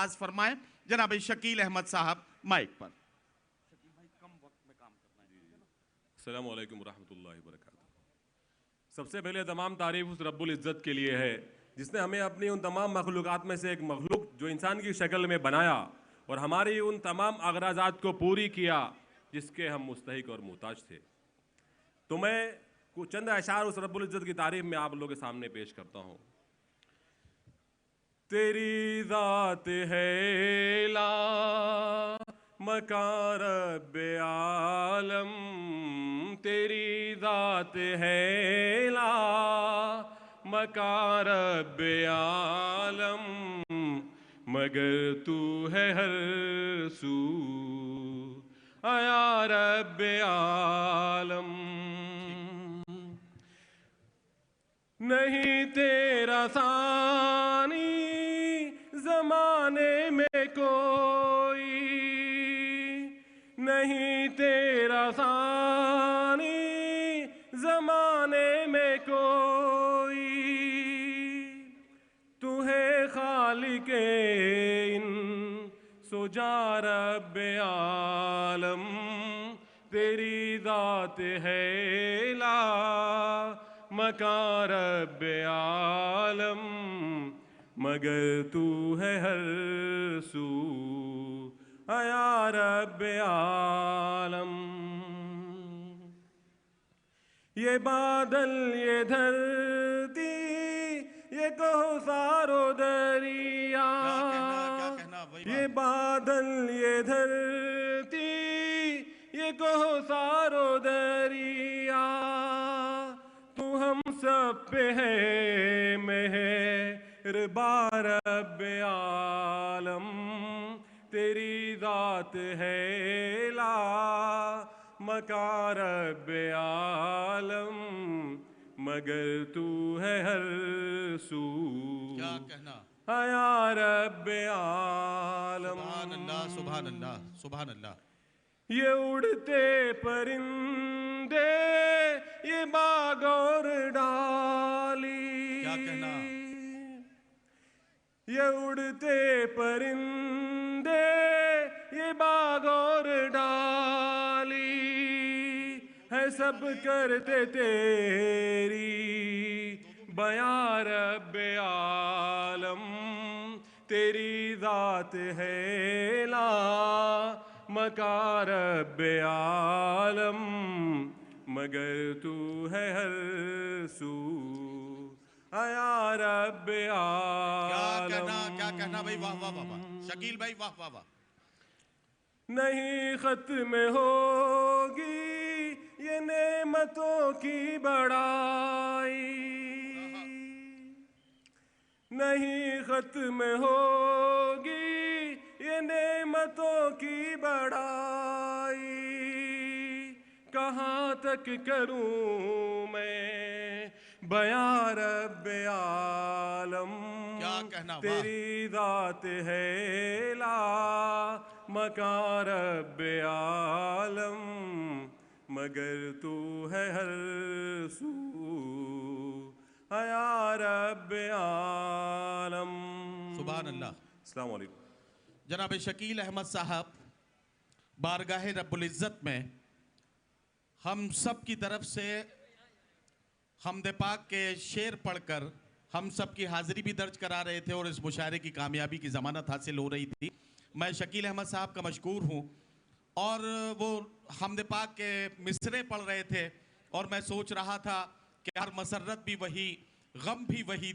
आगाज फरमाएं। जनाब शकील अहमद साहब माइक पर। अस्सलामु अलैकुम रहमतुल्लाहि व बरकातुहू। सबसे पहले तमाम तारीफ उस रब्बुल इज़्ज़त के लिए है जिसने हमें अपनी उन तमाम मखलूक़ात में से एक मखलूक जो इंसान की शक्ल में बनाया और हमारी उन तमाम अगराज़ात को पूरी किया जिसके हम मुस्तहिक और मुहताज थे। तो मैं कुछ चंद अशार उस रब्बुल इज़्ज़त की तारीफ में आप लोगों के सामने पेश करता हूँ। तेरी ज़ात है ला मकार रब्बे आलम, तेरी ज़ात है ला मकार रब्बे आलम, मगर तू है हर सू आया रब्बे आलम। नहीं तेरा सानी जमाने में कोई, नहीं तेरा सानी जमाने में कोई, तू है खालिके इन सुजा रब्बे आलम, तेरी ज़ात है ला मकार रब्बे आलम, मगर तू है हर सू आया रब्बे आलम। ये बादल ये धरती ये कौसारो दरिया, ये बादल ये धरती ये कौसारो दरिया, तू हम सब पे है मेहरबान रब्बे आलम, तेरी ज़ात है ला मकार रब्बे आलम, मगर तू है हर सू क्या कहना आया रब्बे आलम। सुभान अल्लाह सुभान अल्लाह सुभान अल्लाह। ये उड़ते परिंदे ये बाग और डाली, क्या कहना ये उड़ते परिंदे ये बाग और डाली, है सब करते तेरी बयां रब्बे आलम, तेरी ज़ात है ला मकार रब्बे आलम, मगर तू है हर सू आया रब्बे आलम। क्या कहना भाई, वाह वाह वाह वाह शकील भाई, वाह वाह वाह। नहीं खत्म होगी ये नेमतों की बड़ाई, नहीं खत्म होगी ये नेमतों की बड़ाई, कहाँ तक करूं मैं बयां रब्बे आलम, क्या कहना वाह। तेरी ज़ात है ला मकार रब्बे आलम, मगर तू है हर सू आया रब्बे आलम। सुभान अल्लाह। अस्सलाम वालेकुम। जनाब शकील अहमद साहब बारगाह रब्बुल इज़्ज़त में हम सब की तरफ से हमद पाक के शेर पढ़कर हम सब की हाजिरी भी दर्ज करा रहे थे और इस मुशायरे की कामयाबी की ज़मानत हासिल हो रही थी। मैं शकील अहमद साहब का मशकूर हूँ और वो हमद पाक के मिसरे पढ़ रहे थे और मैं सोच रहा था कि हर मसरत भी वही, गम भी वही,